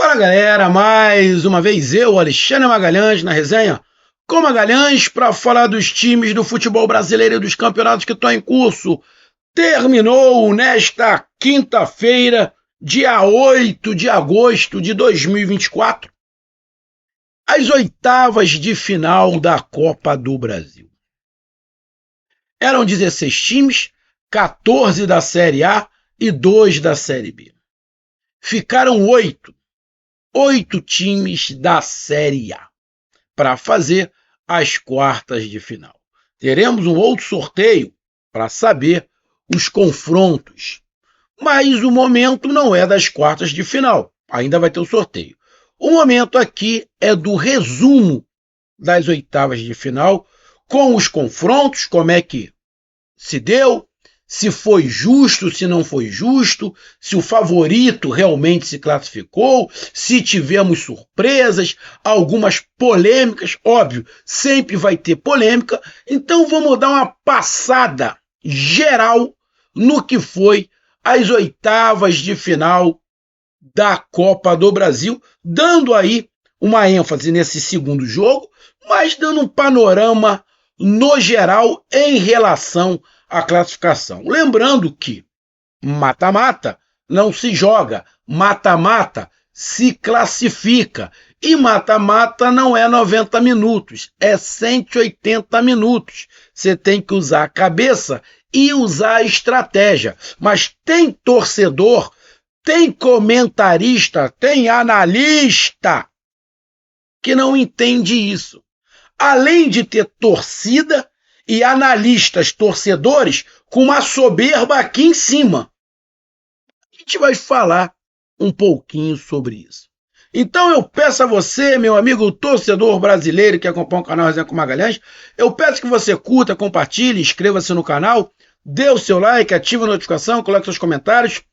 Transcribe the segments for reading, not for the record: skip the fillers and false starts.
Fala galera, mais uma vez eu, Alexandre Magalhães, na resenha com Magalhães para falar dos times do futebol brasileiro e dos campeonatos que estão em curso. Terminou nesta quinta-feira, dia 8 de agosto de 2024, as oitavas de final da Copa do Brasil. Eram 16 times, 14 da Série A e 2 da Série B. Ficaram 8 times da Série A para fazer as quartas de final. Teremos um outro sorteio para saber os confrontos, mas o momento não é das quartas de final, ainda vai ter o sorteio. O momento aqui é do resumo das oitavas de final, com os confrontos, como é que se deu, se foi justo, se não foi justo, se o favorito realmente se classificou, se tivemos surpresas, algumas polêmicas, óbvio, sempre vai ter polêmica, então vamos dar uma passada geral no que foi as oitavas de final da Copa do Brasil, dando aí uma ênfase nesse segundo jogo, mas dando um panorama no geral em relação à classificação. Lembrando que mata-mata não se joga, mata-mata se classifica. E mata-mata não é 90 minutos, é 180 minutos. Você tem que usar a cabeça e usar a estratégia. Mas tem torcedor, tem comentarista, tem analista que não entende isso. Além de ter torcida e analistas torcedores com uma soberba aqui em cima. A gente vai falar um pouquinho sobre isso. Então eu peço a você, meu amigo torcedor brasileiro que acompanha o canal Resenha com Magalhães, eu peço que você curta, compartilhe, inscreva-se no canal, dê o seu like, ative a notificação, coloque seus comentários.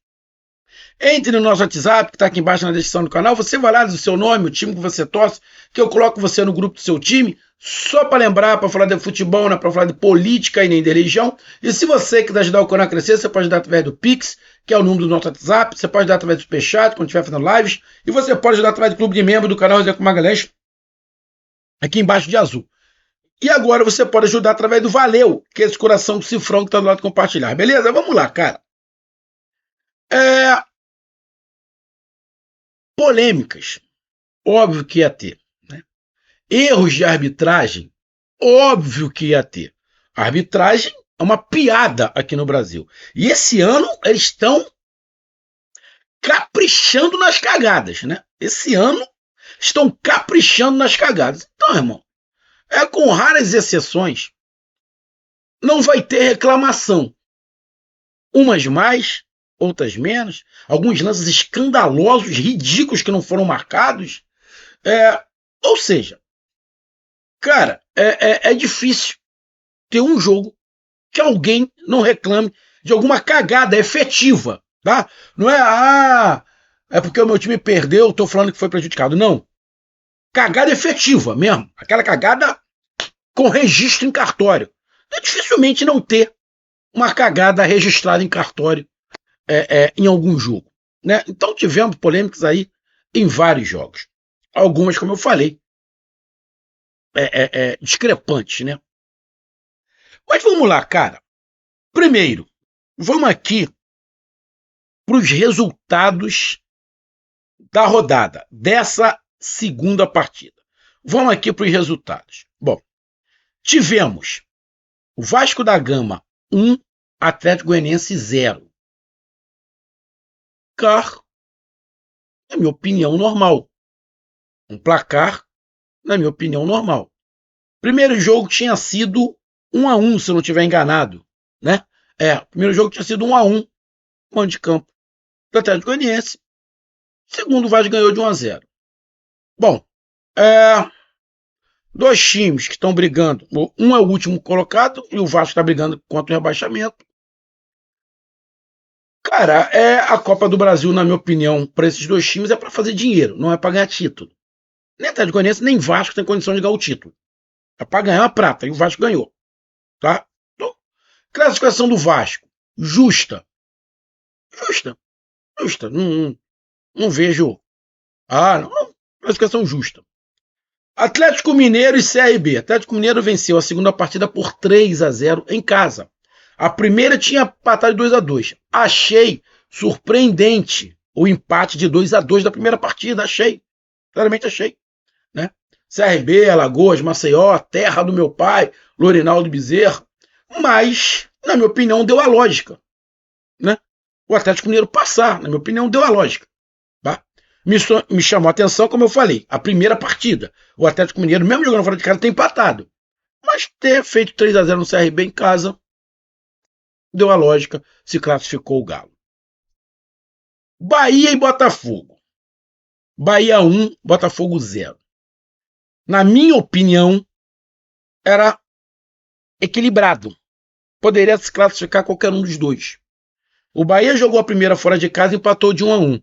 Entre no nosso WhatsApp, que está aqui embaixo na descrição do canal, você vai lá do seu nome, o time que você torce, que eu coloco você no grupo do seu time, só para lembrar, para falar de futebol, não é para falar de política e nem de religião. E se você quiser ajudar o canal a crescer, você pode ajudar através do Pix, que é o número do nosso WhatsApp, você pode ajudar através do Superchat, quando estiver fazendo lives, e você pode ajudar através do clube de membro do canal Resenha com Magalhães, aqui embaixo de azul. E agora você pode ajudar através do Valeu, que é esse coração cifrão que está do lado de compartilhar. Beleza? Vamos lá, cara. Polêmicas, óbvio que ia ter. Né? Erros de arbitragem, óbvio que ia ter. A arbitragem é uma piada aqui no Brasil. E esse ano eles estão caprichando nas cagadas, né? Esse ano estão caprichando nas cagadas. Então, irmão, com raras exceções, não vai ter reclamação. Umas mais, outras menos, alguns lances escandalosos, ridículos que não foram marcados. Ou seja, cara, é difícil ter um jogo que alguém não reclame de alguma cagada efetiva, tá? Não é porque o meu time perdeu, tô falando que foi prejudicado. Não. Cagada efetiva mesmo. Aquela cagada com registro em cartório. É dificilmente não ter uma cagada registrada em cartório em algum jogo. Né? Então tivemos polêmicas aí em vários jogos. Algumas, como eu falei, discrepantes, né? Mas vamos lá, cara. Primeiro, vamos aqui para os resultados da rodada, dessa segunda partida. Vamos aqui para os resultados. Bom, tivemos o Vasco da Gama 1, Atlético Goianiense 0. Placar, na minha opinião, normal. Um placar, na minha opinião, normal. Primeiro jogo tinha sido 1-1, se eu não estiver enganado. Né? O primeiro jogo tinha sido 1-1, mando de campo do Atlético Goianiense. Segundo, o Vasco ganhou de 1-0. Bom, dois times que estão brigando. Um é o último colocado e o Vasco está brigando contra o rebaixamento. Cara, a Copa do Brasil, na minha opinião, para esses dois times é para fazer dinheiro, não é para ganhar título. Nem Atlético Goianiense, nem Vasco tem condição de ganhar o título. É para ganhar a prata, e o Vasco ganhou. Tá? Então, classificação do Vasco, justa. Não vejo Ah, não, não. Classificação justa. Atlético Mineiro e CRB. Atlético Mineiro venceu a segunda partida por 3-0 em casa. A primeira tinha empatado de 2-2. Achei surpreendente o empate de 2-2 da primeira partida. Achei. Claramente achei. Né? CRB, Alagoas, Maceió, terra do meu pai, Lorinaldo Bezerra. Mas, na minha opinião, deu a lógica. Né? O Atlético Mineiro passar, na minha opinião, deu a lógica. Tá? Me chamou a atenção, como eu falei, a primeira partida. O Atlético Mineiro, mesmo jogando fora de casa, tem empatado. Mas ter feito 3-0 no CRB em casa, deu a lógica, se classificou o Galo. Bahia e Botafogo. Bahia 1, Botafogo 0. Na minha opinião, era equilibrado. Poderia se classificar qualquer um dos dois. O Bahia jogou a primeira fora de casa e empatou de 1-1.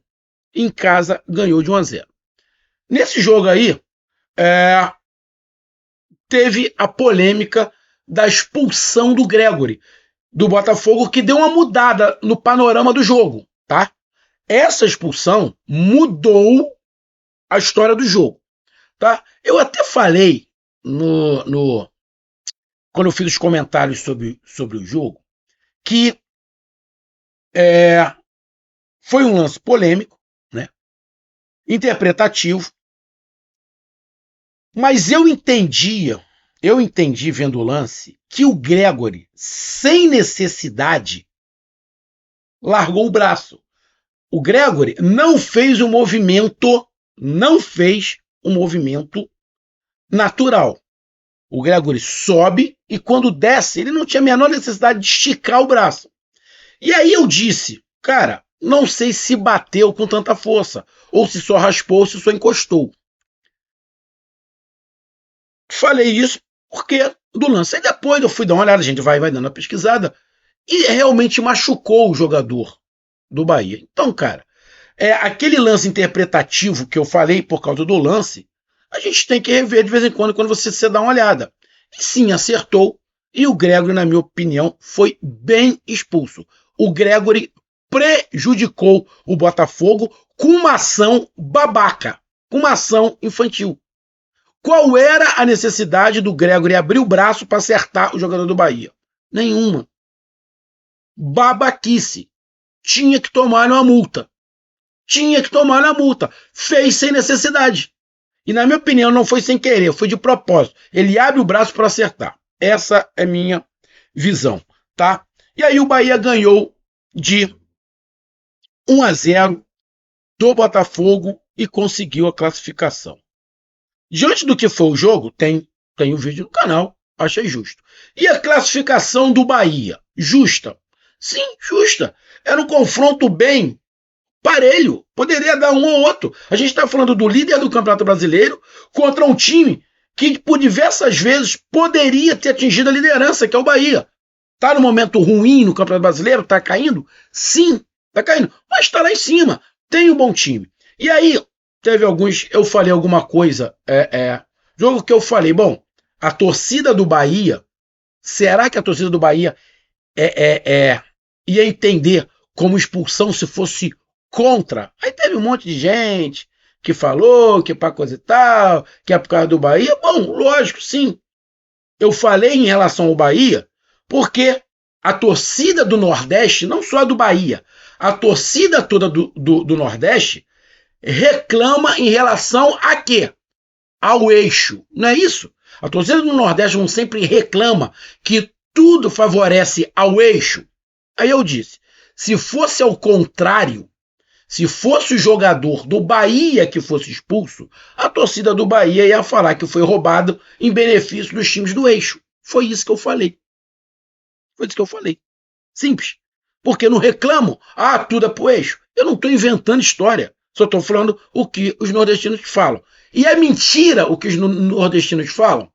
Em casa, ganhou de 1-0. Nesse jogo aí, teve a polêmica da expulsão do Gregory, do Botafogo, que deu uma mudada no panorama do jogo, tá? Essa expulsão mudou a história do jogo, tá? Eu até falei quando eu fiz os comentários sobre o jogo que foi um lance polêmico, né? Interpretativo, mas eu entendi vendo o lance que o Gregory, sem necessidade, largou o braço. O Gregory não fez um movimento natural. O Gregory sobe e quando desce, ele não tinha a menor necessidade de esticar o braço. E aí eu disse, cara, não sei se bateu com tanta força, ou se só raspou, ou se só encostou. Falei isso porque do lance. Aí depois eu fui dar uma olhada, a gente vai dando uma pesquisada, e realmente machucou o jogador do Bahia. Então, cara, aquele lance interpretativo que eu falei por causa do lance, a gente tem que rever de vez em quando você dá uma olhada. E sim, acertou, e o Gregory, na minha opinião, foi bem expulso. O Gregory prejudicou o Botafogo com uma ação babaca, com uma ação infantil. Qual era a necessidade do Gregory abrir o braço para acertar o jogador do Bahia? Nenhuma. Babaquice. Tinha que tomar uma multa. Fez sem necessidade. E na minha opinião não foi sem querer, foi de propósito. Ele abre o braço para acertar. Essa é minha visão, tá? E aí o Bahia ganhou de 1-0 do Botafogo e conseguiu a classificação. Diante do que foi o jogo, tem o vídeo no canal, achei justo. E a classificação do Bahia? Justa? Sim, justa. Era um confronto bem parelho. Poderia dar um ou outro. A gente está falando do líder do Campeonato Brasileiro contra um time que, por diversas vezes, poderia ter atingido a liderança, que é o Bahia. Está no momento ruim no Campeonato Brasileiro? Está caindo? Sim, está caindo. Mas está lá em cima. Tem um bom time. E aí, teve alguns... Eu falei alguma coisa... jogo que eu falei, bom, a torcida do Bahia... Será que a torcida do Bahia ia entender como expulsão se fosse contra? Aí teve um monte de gente que falou que é pra coisa e tal, que é por causa do Bahia. Bom, lógico, sim. Eu falei em relação ao Bahia porque a torcida do Nordeste, não só a do Bahia, a torcida toda do Nordeste reclama em relação a quê? Ao eixo, não é isso? A torcida do Nordeste não sempre reclama que tudo favorece ao eixo. Aí eu disse, se fosse ao contrário, se fosse o jogador do Bahia que fosse expulso, a torcida do Bahia ia falar que foi roubado em benefício dos times do eixo. Foi isso que eu falei. Simples. Porque não reclamo, tudo é pro eixo. Eu não estou inventando história. Só estou falando o que os nordestinos falam. E é mentira o que os nordestinos falam?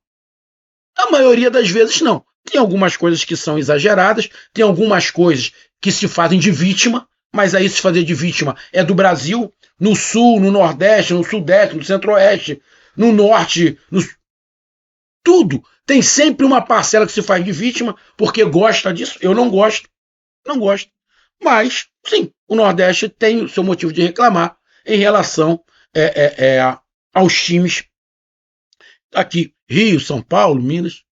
A maioria das vezes não. Tem algumas coisas que são exageradas, tem algumas coisas que se fazem de vítima, mas aí se fazer de vítima é do Brasil, no sul, no nordeste, no sudeste, no centro-oeste, no norte, tudo. Tem sempre uma parcela que se faz de vítima porque gosta disso. Eu não gosto. Mas, sim, o Nordeste tem o seu motivo de reclamar em relação aos times aqui, Rio, São Paulo, Minas.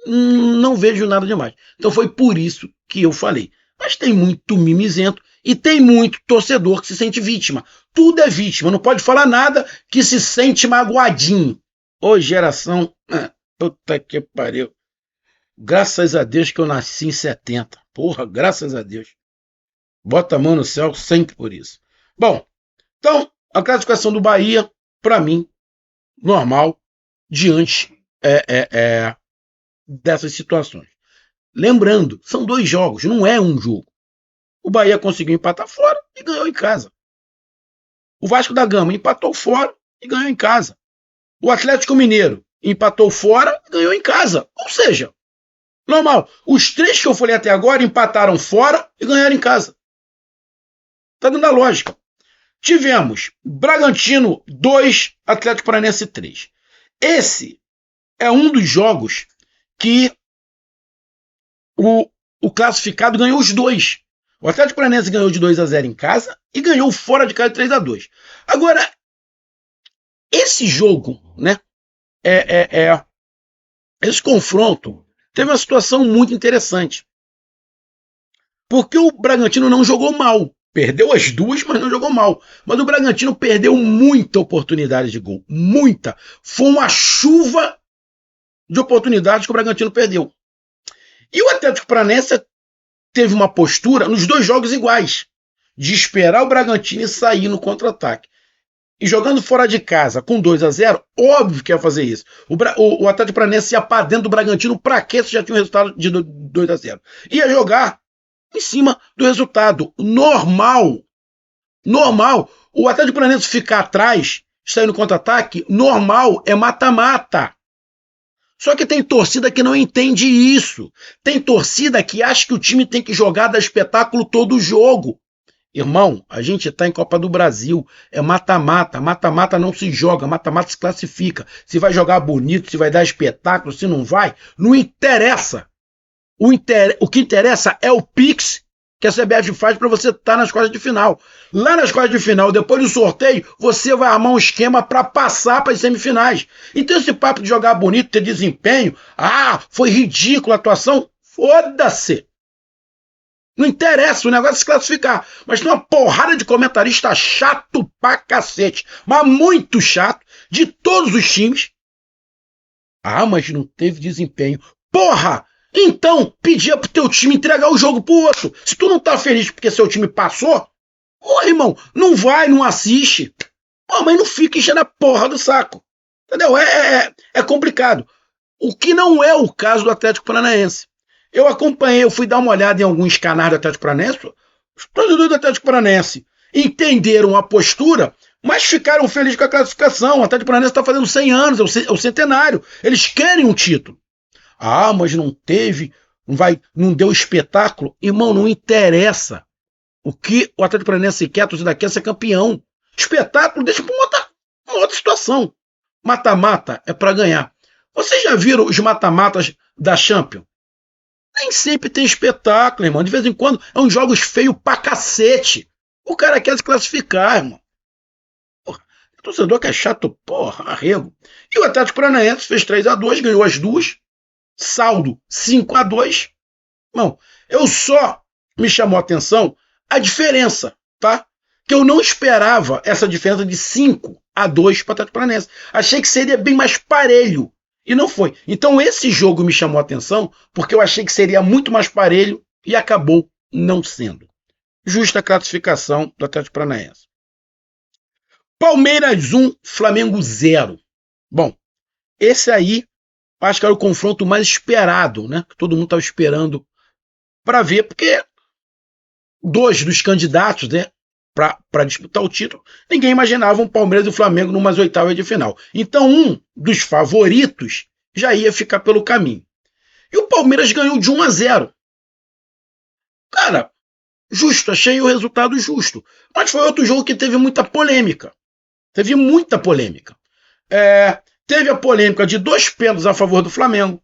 Não vejo nada demais. Então foi por isso que eu falei. Mas tem muito mimizento e tem muito torcedor que se sente vítima. Tudo é vítima, não pode falar nada que se sente magoadinho. Ô geração, puta que pariu. Graças a Deus que eu nasci em 70. Porra, graças a Deus. Bota a mão no céu sempre por isso. Bom, então, a classificação do Bahia, para mim, normal, diante dessas situações. Lembrando, são 2 jogos, não é um jogo. O Bahia conseguiu empatar fora e ganhou em casa. O Vasco da Gama empatou fora e ganhou em casa. O Atlético Mineiro empatou fora e ganhou em casa. Ou seja, normal. Os 3 que eu falei até agora empataram fora e ganharam em casa. Tá dando a lógica. Tivemos Bragantino 2, Atlético Paranaense 3. Esse é um dos jogos que o classificado ganhou os 2. O Atlético Paranaense ganhou de 2-0 em casa e ganhou fora de casa de 3-2. Agora, esse jogo, né? Esse confronto teve uma situação muito interessante. Porque o Bragantino não jogou mal. Perdeu as 2, mas não jogou mal. Mas o Bragantino perdeu muita oportunidade de gol. Muita. Foi uma chuva de oportunidades que o Bragantino perdeu. E o Atlético Paranaense teve uma postura nos 2 jogos iguais. De esperar o Bragantino sair no contra-ataque. E jogando fora de casa com 2-0, óbvio que ia fazer isso. O Atlético Paranaense ia para dentro do Bragantino, para quê se já tinha um resultado de 2-0? Ia jogar em cima do resultado. Normal. O Atlético Paranaense ficar atrás, sair no contra-ataque, normal, é mata-mata. Só que tem torcida que não entende isso. Tem torcida que acha que o time tem que jogar dar espetáculo todo o jogo. Irmão, a gente está em Copa do Brasil, é mata-mata, mata-mata não se joga, mata-mata se classifica. Se vai jogar bonito, se vai dar espetáculo, se não vai, não interessa. O que interessa é o Pix que a CBF faz para você estar nas quartas de final. Lá nas quartas de final, depois do sorteio, você vai armar um esquema para passar para as semifinais. Então esse papo de jogar bonito, ter desempenho, foi ridículo a atuação, foda-se. Não interessa, o negócio é se classificar. Mas tem uma porrada de comentarista chato pra cacete. Mas muito chato, de todos os times. Mas não teve desempenho. Porra! Então, pedia pro teu time entregar o jogo pro outro. Se tu não tá feliz porque seu time passou, irmão, não vai, não assiste. Mas não fica enchendo a porra do saco. Entendeu? É complicado. O que não é o caso do Atlético Paranaense. Eu acompanhei, eu fui dar uma olhada em alguns canais do Atlético Paranaense. Os torcedores do Atlético Paranaense entenderam a postura, mas ficaram felizes com a classificação. O Atlético Paranaense está fazendo 100 anos, é o centenário. Eles querem um título. Mas não teve, não deu espetáculo. Irmão, não interessa. O que o Atlético Paranaense quer, a torcida quer ser campeão. Espetáculo deixa para uma outra situação. Mata-mata é para ganhar. Vocês já viram os mata-matas da Champions? Nem sempre tem espetáculo, irmão. De vez em quando é uns jogos feios pra cacete. O cara quer se classificar, irmão. Porra, o torcedor que é chato, porra, arrego. E o Atlético Paranaense fez 3-2, ganhou as 2. Saldo 5-2. Irmão, só me chamou a atenção a diferença, tá? Que eu não esperava essa diferença de 5-2 para o Atlético Paranaense. Achei que seria bem mais parelho. E não foi. Então esse jogo me chamou a atenção porque eu achei que seria muito mais parelho e acabou não sendo. Justa classificação do Atlético Paranaense. Palmeiras 1, Flamengo 0. Bom, esse aí acho que era o confronto mais esperado, né? Que todo mundo estava esperando para ver, porque 2 dos candidatos, né, para disputar o título, ninguém imaginava um Palmeiras e o Flamengo numas oitavas de final. Então, um dos favoritos já ia ficar pelo caminho. E o Palmeiras ganhou de 1-0. Cara, justo, achei o resultado justo. Mas foi outro jogo que teve muita polêmica. Teve muita polêmica. Teve a polêmica de 2 pênaltis a favor do Flamengo.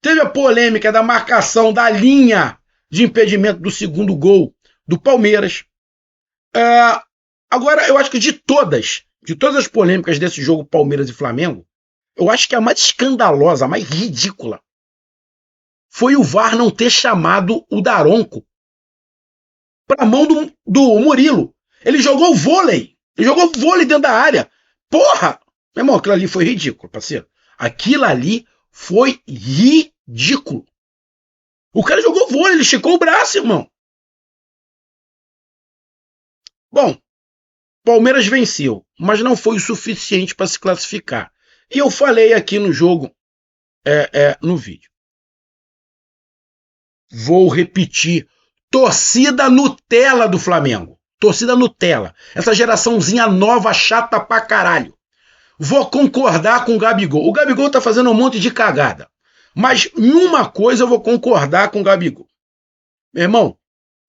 Teve a polêmica da marcação da linha de impedimento do segundo gol do Palmeiras. Agora, eu acho que de todas as polêmicas desse jogo Palmeiras e Flamengo, eu acho que a mais escandalosa, a mais ridícula, foi o VAR não ter chamado o Daronco para a mão do Murilo. Ele jogou vôlei. Ele jogou vôlei dentro da área. Porra! Meu irmão, aquilo ali foi ridículo, parceiro. Aquilo ali foi ridículo. O cara jogou vôlei, ele esticou o braço, irmão. Bom, Palmeiras venceu, mas não foi o suficiente para se classificar. E eu falei aqui no jogo, no vídeo. Vou repetir. Torcida Nutella do Flamengo. Torcida Nutella. Essa geraçãozinha nova, chata pra caralho. Vou concordar com o Gabigol. O Gabigol tá fazendo um monte de cagada. Mas em uma coisa eu vou concordar com o Gabigol. Meu irmão,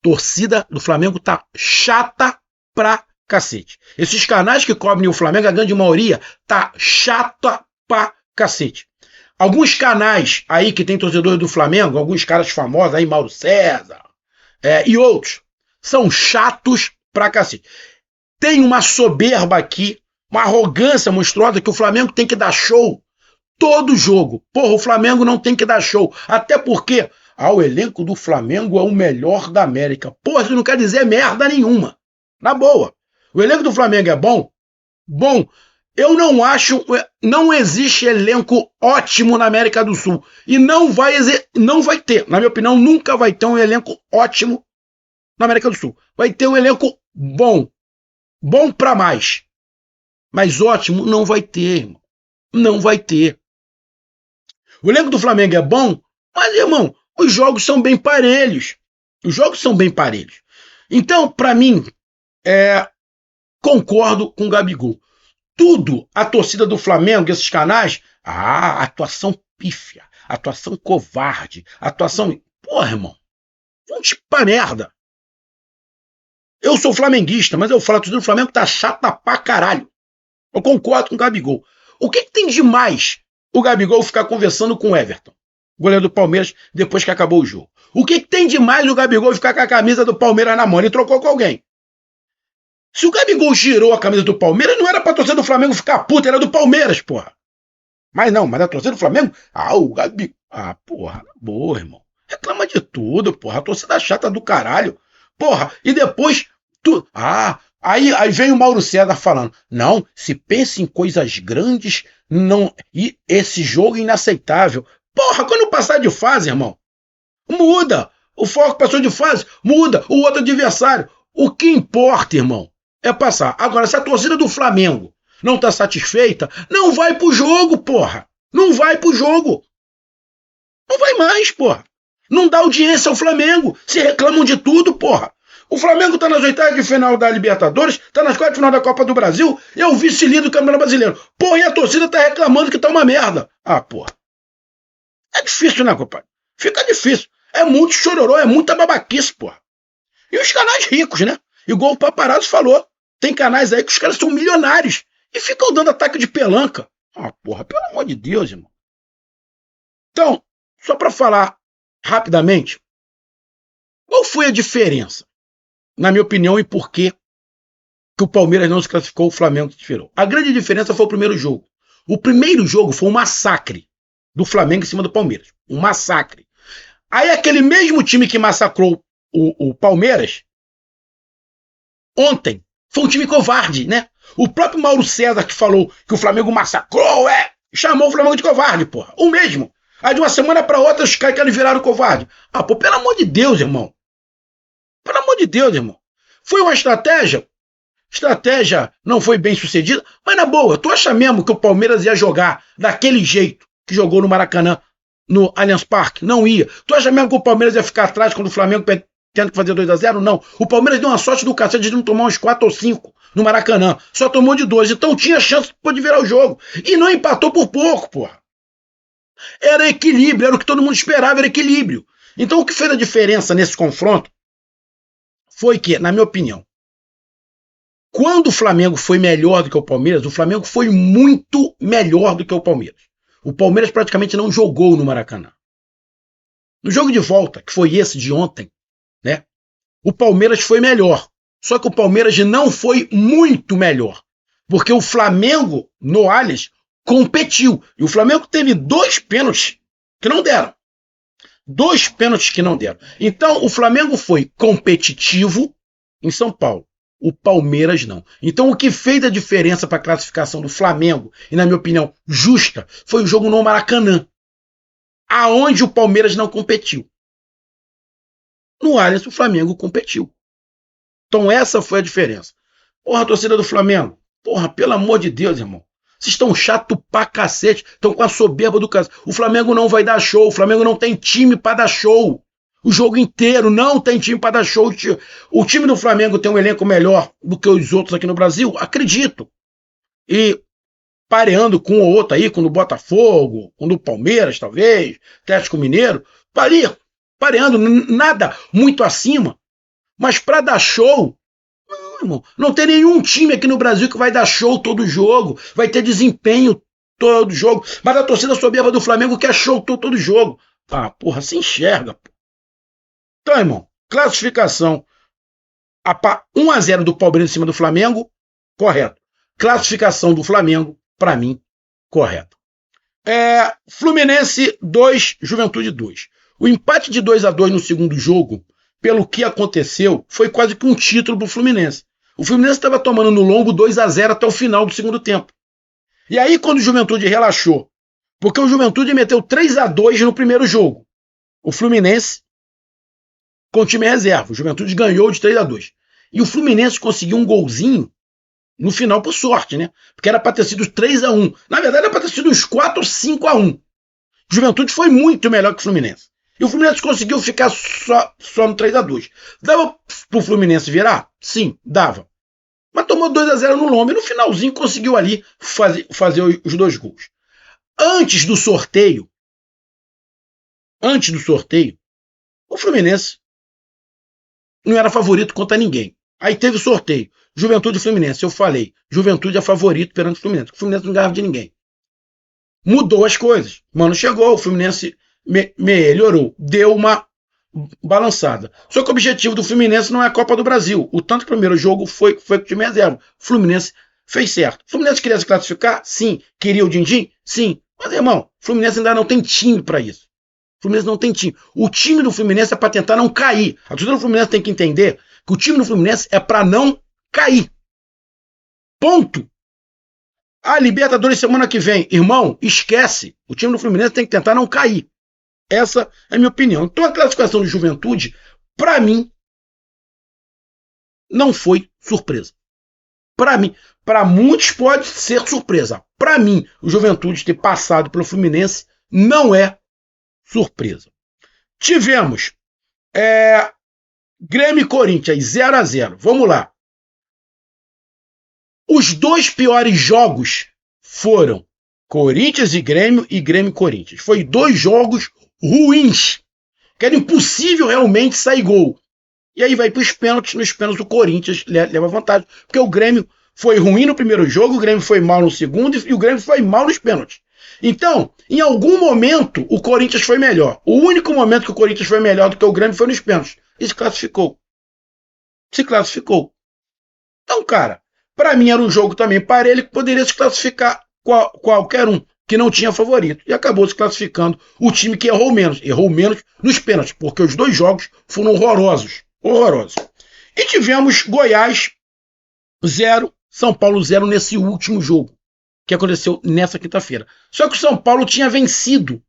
torcida do Flamengo tá chata pra cacete. Esses canais que cobrem o Flamengo, a grande maioria, tá chata pra cacete. Alguns canais aí que tem torcedores do Flamengo, alguns caras famosos aí, Mauro César, e outros, são chatos pra cacete. Tem uma soberba aqui, uma arrogância monstruosa que o Flamengo tem que dar show todo jogo. Porra, o Flamengo não tem que dar show. Até porque o elenco do Flamengo é o melhor da América. Porra, isso não quer dizer merda nenhuma. Na boa. O elenco do Flamengo é bom? Bom. Eu não acho, não existe elenco ótimo na América do Sul. E não vai ter, na minha opinião, nunca vai ter um elenco ótimo na América do Sul. Vai ter um elenco bom. Bom pra mais. Mas ótimo não vai ter, irmão. Não vai ter. O elenco do Flamengo é bom, mas, irmão, os jogos são bem parelhos. Os jogos são bem parelhos. Então, pra mim, concordo com o Gabigol. Tudo a torcida do Flamengo, esses canais, atuação pífia, atuação covarde, atuação... Porra, irmão, vamos pra merda. Eu sou flamenguista, mas eu falo, a torcida do Flamengo tá chata pra caralho. Eu concordo com o Gabigol. O que tem de mais o Gabigol ficar conversando com o Everton, goleiro do Palmeiras, depois que acabou o jogo? O que tem de mais o Gabigol ficar com a camisa do Palmeiras na mão? Ele trocou com alguém. Se o Gabigol girou a camisa do Palmeiras, não era pra torcida do Flamengo ficar puta, era do Palmeiras, porra. Mas a torcida do Flamengo... o Gabigol... porra, boa, irmão. Reclama de tudo, porra. A torcida chata do caralho. Porra, e depois... Aí vem o Mauro César falando, não, se pensa em coisas grandes, não... E esse jogo é inaceitável. Porra, quando passar de fase, irmão, muda. O foco passou de fase, muda. O outro adversário. O que importa, irmão, é passar. Agora, se a torcida do Flamengo não tá satisfeita, não vai pro jogo, porra. Não vai pro jogo. Não vai mais, porra. Não dá audiência ao Flamengo. Se reclamam de tudo, porra. O Flamengo tá nas oitavas de final da Libertadores, tá nas quartas de final da Copa do Brasil, e é o vice-líder do Campeonato Brasileiro. Porra, e a torcida tá reclamando que tá uma merda. Porra. É difícil, né, compadre? Fica difícil. É muito chororô, é muita babaquice, porra. E os canais ricos, né? Igual o Paparazzo falou. Tem canais aí que os caras são milionários e ficam dando ataque de pelanca. Porra, pelo amor de Deus, irmão. Então, só para falar rapidamente, qual foi a diferença, na minha opinião, e por que o Palmeiras não se classificou, o Flamengo se tirou? A grande diferença foi o primeiro jogo. O primeiro jogo foi um massacre do Flamengo em cima do Palmeiras. Um massacre. Aí aquele mesmo time que massacrou o Palmeiras, ontem, foi um time covarde, né? O próprio Mauro César que falou que o Flamengo massacrou, chamou o Flamengo de covarde, porra. O mesmo. Aí de uma semana para outra os caras querem virar o covarde. Pelo amor de Deus, irmão. Pelo amor de Deus, irmão. Foi uma estratégia. Estratégia não foi bem sucedida, mas na boa, tu acha mesmo que o Palmeiras ia jogar daquele jeito que jogou no Maracanã, no Allianz Parque? Não ia. Tu acha mesmo que o Palmeiras ia ficar atrás quando o Flamengo tendo que fazer 2-0? Não. O Palmeiras deu uma sorte do cacete de não tomar uns 4 ou 5 no Maracanã. Só tomou de 2. Então tinha chance de virar o jogo. E não empatou por pouco, porra. Era equilíbrio, era o que todo mundo esperava, era equilíbrio. Então o que fez a diferença nesse confronto foi que, na minha opinião, quando o Flamengo foi melhor do que o Palmeiras, o Flamengo foi muito melhor do que o Palmeiras. O Palmeiras praticamente não jogou no Maracanã. No jogo de volta, que foi esse de ontem, né? O Palmeiras foi melhor. Só que o Palmeiras não foi muito melhor. Porque o Flamengo, no Allianz, competiu. E o Flamengo teve 2 pênaltis que não deram. 2 pênaltis que não deram. Então, o Flamengo foi competitivo em São Paulo. O Palmeiras não. Então, o que fez a diferença para a classificação do Flamengo, e na minha opinião, justa, foi o jogo no Maracanã, aonde o Palmeiras não competiu. No Allianz, o Flamengo competiu. Então, essa foi a diferença. Porra, torcida do Flamengo. Porra, pelo amor de Deus, irmão. Vocês estão chato pra cacete. Estão com a soberba do caso. O Flamengo não vai dar show. O Flamengo não tem time pra dar show. O jogo inteiro não tem time pra dar show. O time do Flamengo tem um elenco melhor do que os outros aqui no Brasil? Acredito. E pareando com o outro aí, com o do Botafogo, com o do Palmeiras, talvez, Atlético Mineiro, pareando, nada muito acima. Mas pra dar show, não, irmão, não tem nenhum time aqui no Brasil que vai dar show todo jogo, vai ter desempenho todo jogo, mas a torcida soberba do Flamengo quer show todo jogo. Ah, porra, se enxerga, pô. Então, irmão, classificação 1-0 do Palmeiras em cima do Flamengo, correto. Classificação do Flamengo, pra mim, correto. Fluminense 2, Juventude 2. O empate de 2-2 no segundo jogo, pelo que aconteceu, foi quase que um título pro Fluminense. O Fluminense estava tomando no longo 2-0 até o final do segundo tempo. E aí, quando o Juventude relaxou, porque o Juventude meteu 3-2 no primeiro jogo, o Fluminense com o time reserva, o Juventude ganhou de 3-2. E o Fluminense conseguiu um golzinho no final, por sorte, né? Porque era para ter sido 3-1. Na verdade, era para ter sido uns 4 ou 5-1. O Juventude foi muito melhor que o Fluminense. E o Fluminense conseguiu ficar só no 3-2. Dava pro Fluminense virar? Sim, dava. Mas tomou 2-0 no lombo e no finalzinho conseguiu ali fazer os 2 gols. Antes do sorteio, o Fluminense não era favorito contra ninguém. Aí teve o sorteio. Juventude e Fluminense. Eu falei, Juventude é favorito perante o Fluminense. O Fluminense não ganhava de ninguém. Mudou as coisas. Mano, chegou, o Fluminense melhorou. Deu uma balançada. Só que o objetivo do Fluminense não é a Copa do Brasil. O tanto que o primeiro jogo foi com o time reserva. O Fluminense fez certo. O Fluminense queria se classificar? Sim. Queria o din-din? Sim. Mas, irmão, o Fluminense ainda não tem time para isso. O Fluminense não tem time. O time do Fluminense é para tentar não cair. A torcida do Fluminense tem que entender que o time do Fluminense é para não cair. Ponto. A Libertadores semana que vem. Irmão, esquece. O time do Fluminense tem que tentar não cair. Essa é a minha opinião. Então a classificação de Juventude, para mim, não foi surpresa. Para mim, para muitos pode ser surpresa. Para mim, o Juventude ter passado pelo Fluminense não é surpresa. Tivemos Grêmio e Corinthians 0-0. Vamos lá. Os 2 piores jogos foram Corinthians e Grêmio e Corinthians. Foi 2 jogos ruins, que era impossível realmente sair gol. E aí vai para os pênaltis, nos pênaltis o Corinthians leva vantagem, porque o Grêmio foi ruim no primeiro jogo, o Grêmio foi mal no segundo e o Grêmio foi mal nos pênaltis. Então, em algum momento, o Corinthians foi melhor. O único momento que o Corinthians foi melhor do que o Grêmio foi nos pênaltis. E se classificou. Então, cara, para mim era um jogo também parelho que poderia se classificar qualquer um, que não tinha favorito. E acabou se classificando o time que errou menos. Errou menos nos pênaltis, porque os 2 jogos foram horrorosos. Horrorosos. E tivemos Goiás 0, São Paulo 0 nesse último jogo, que aconteceu nessa quinta-feira. Só que o São Paulo tinha vencido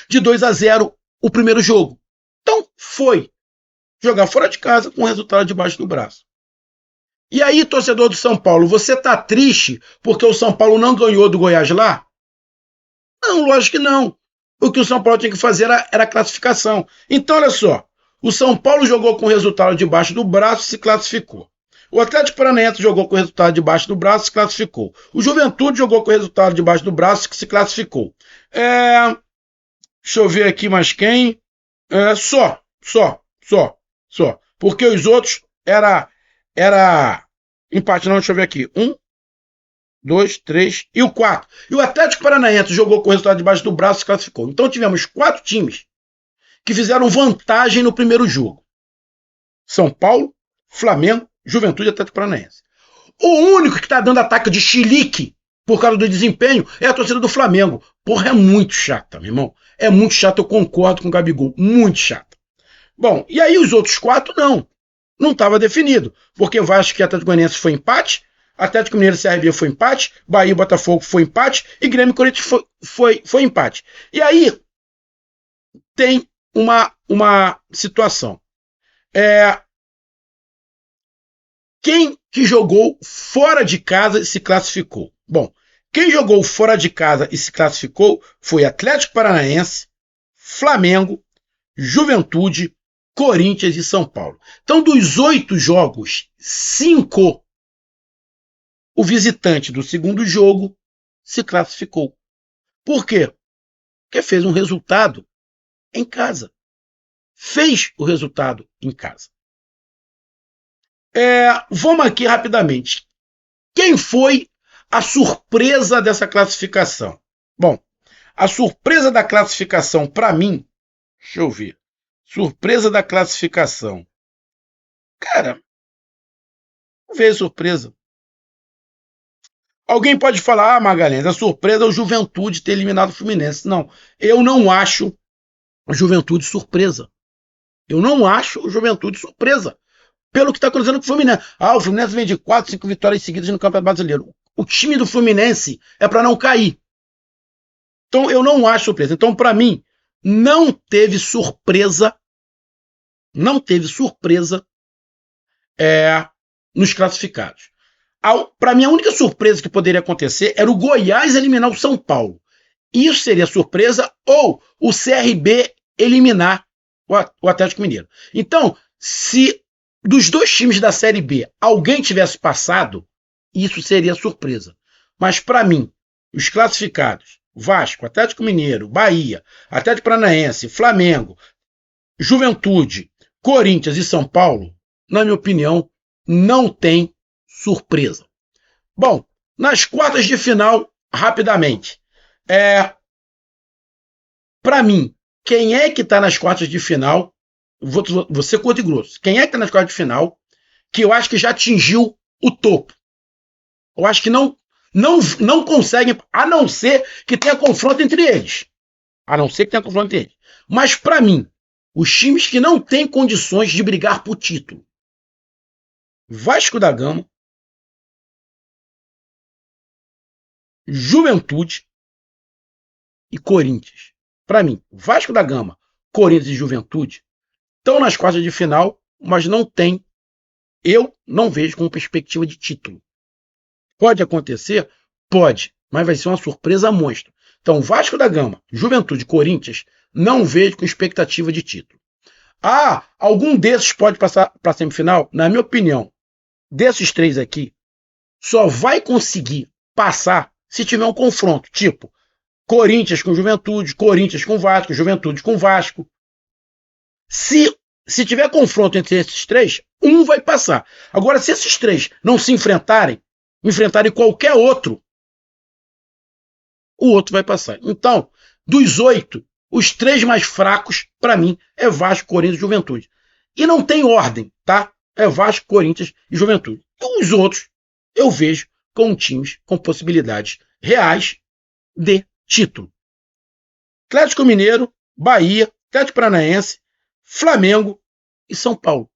de 2-0 o primeiro jogo. Então foi jogar fora de casa com o resultado debaixo do braço. E aí, torcedor do São Paulo, você tá triste porque o São Paulo não ganhou do Goiás lá? Não, lógico que não. O que o São Paulo tinha que fazer era a classificação. Então, olha só. O São Paulo jogou com o resultado debaixo do braço e se classificou. O Atlético Paranaense jogou com o resultado debaixo do braço e se classificou. O Juventude jogou com o resultado debaixo do braço e se classificou. Deixa eu ver aqui mais quem. Só. Porque os outros era empate, não, deixa eu ver aqui. 1, 2, 3 e o 4. E o Atlético Paranaense jogou com o resultado debaixo do braço e se classificou. Então tivemos 4 times que fizeram vantagem no primeiro jogo. São Paulo, Flamengo, Juventude e Atlético Paranaense. O único que está dando ataque de chilique por causa do desempenho é a torcida do Flamengo. Porra, é muito chata, meu irmão. É muito chata, eu concordo com o Gabigol. Muito chata. Bom, e aí os outros 4 não. Não estava definido. Porque Vasco e Atlético Goianiense foi empate, Atlético Mineiro e CRB foi empate, Bahia e Botafogo foi empate e Grêmio e Corinthians foi empate. E aí tem uma situação. Quem que jogou fora de casa e se classificou? Bom, quem jogou fora de casa e se classificou foi Atlético Paranaense, Flamengo, Juventude, Corinthians e São Paulo. Então, dos 8 jogos, 5, o visitante do segundo jogo se classificou. Por quê? Porque fez um resultado em casa. Fez o resultado em casa. Vamos aqui rapidamente. Quem foi a surpresa dessa classificação? Bom, a surpresa da classificação, para mim, deixa eu ver. Surpresa da classificação. Cara, não veio surpresa. Alguém pode falar, Magalhães, a surpresa é o Juventude ter eliminado o Fluminense. Não, eu não acho o Juventude surpresa. Eu não acho o Juventude surpresa. Pelo que está acontecendo com o Fluminense. O Fluminense vem de 4, 5 vitórias seguidas no Campeonato Brasileiro. O time do Fluminense é para não cair. Então eu não acho surpresa. Então, para mim, não teve surpresa. Não teve surpresa nos classificados. Para mim, a única surpresa que poderia acontecer era o Goiás eliminar o São Paulo. Isso seria surpresa, ou o CRB eliminar o Atlético Mineiro. Então, se dos 2 times da Série B alguém tivesse passado, isso seria surpresa. Mas para mim, os classificados, Vasco, Atlético Mineiro, Bahia, Atlético Paranaense, Flamengo, Juventude, Corinthians e São Paulo, na minha opinião, não tem surpresa. Bom, nas quartas de final, rapidamente. Para mim, quem é que está nas quartas de final? Vou ser curto e grosso. Quem é que está nas quartas de final que eu acho que já atingiu o topo? Eu acho que não conseguem, a não ser que tenha confronto entre eles. A não ser que tenha confronto entre eles. Mas, para mim, os times que não têm condições de brigar por título: Vasco da Gama, Juventude e Corinthians. Para mim, Vasco da Gama, Corinthians e Juventude estão nas quartas de final, mas não tem. Eu não vejo com perspectiva de título. Pode acontecer? Pode, mas vai ser uma surpresa monstra. Então, Vasco da Gama, Juventude e Corinthians, não vejo com expectativa de título. Algum desses pode passar para a semifinal? Na minha opinião, desses 3 aqui, só vai conseguir passar se tiver um confronto, tipo Corinthians com Juventude, Corinthians com Vasco, Juventude com Vasco. Se tiver confronto entre esses 3, um vai passar. Agora, se esses 3 não se enfrentarem qualquer outro, o outro vai passar. Então, dos 8, os 3 mais fracos, para mim, é Vasco, Corinthians e Juventude. E não tem ordem, tá? É Vasco, Corinthians e Juventude. E os outros, eu vejo com times com possibilidades reais de título. Atlético Mineiro, Bahia, Atlético Paranaense, Flamengo e São Paulo.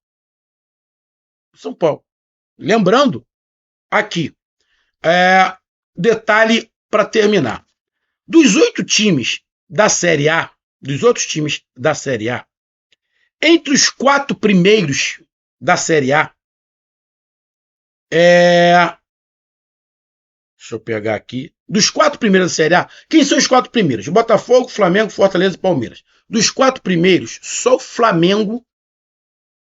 São Paulo. Lembrando, aqui, detalhe para terminar. Dos 8 times da Série A, dos outros times da Série A, entre os 4 primeiros da Série A, deixa eu pegar aqui. Dos 4 primeiros da Série A, quem são os 4 primeiros? Botafogo, Flamengo, Fortaleza e Palmeiras. Dos 4 primeiros, só o Flamengo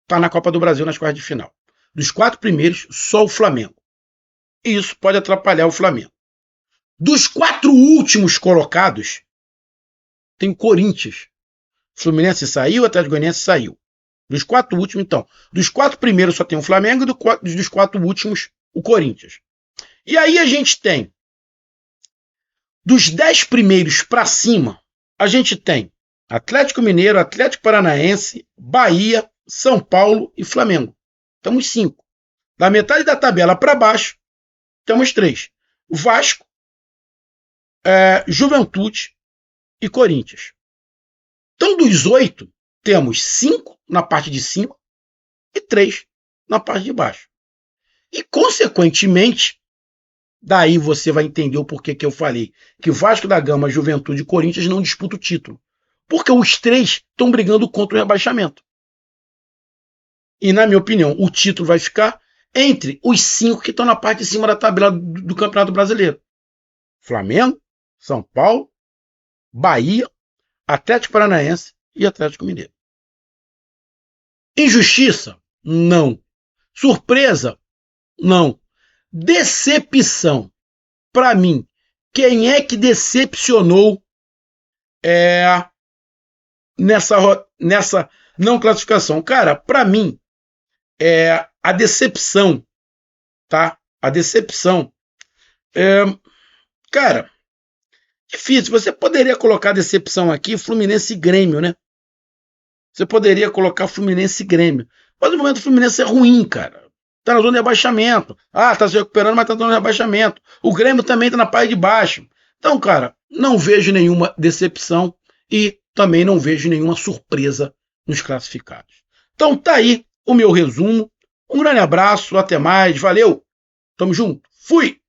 está na Copa do Brasil nas quartas de final. Dos 4 primeiros, só o Flamengo. E isso pode atrapalhar o Flamengo. Dos 4 últimos colocados, tem Corinthians. Fluminense saiu, Atlético Goianiense saiu. Dos 4 últimos, então. Dos 4 primeiros só tem o Flamengo e dos 4 últimos, o Corinthians. E aí a gente tem, dos 10 primeiros para cima, a gente tem Atlético Mineiro, Atlético Paranaense, Bahia, São Paulo e Flamengo. temos 5. Da metade da tabela para baixo, temos 3. Vasco, Juventude e Corinthians. Então, dos 8, temos 5 na parte de cima e 3 na parte de baixo. E, consequentemente, daí você vai entender o porquê que eu falei que Vasco da Gama, Juventude e Corinthians não disputam o título. Porque os 3 estão brigando contra o rebaixamento. E, na minha opinião, o título vai ficar entre os 5 que estão na parte de cima da tabela do Campeonato Brasileiro. Flamengo, São Paulo, Bahia, Atlético Paranaense e Atlético Mineiro. Injustiça? Não. Surpresa? Não. Decepção. Para mim, quem é que decepcionou nessa não classificação? Cara, para mim, a decepção, tá? A decepção. Cara, difícil. Você poderia colocar decepção aqui, Fluminense e Grêmio, né? Você poderia colocar Fluminense e Grêmio. Mas o momento do Fluminense é ruim, cara. Tá na zona de rebaixamento. Tá se recuperando, mas tá na zona de rebaixamento. O Grêmio também tá na parte de baixo. Então, cara, não vejo nenhuma decepção e também não vejo nenhuma surpresa nos classificados. Então tá aí o meu resumo. Um grande abraço, até mais, valeu, tamo junto, fui!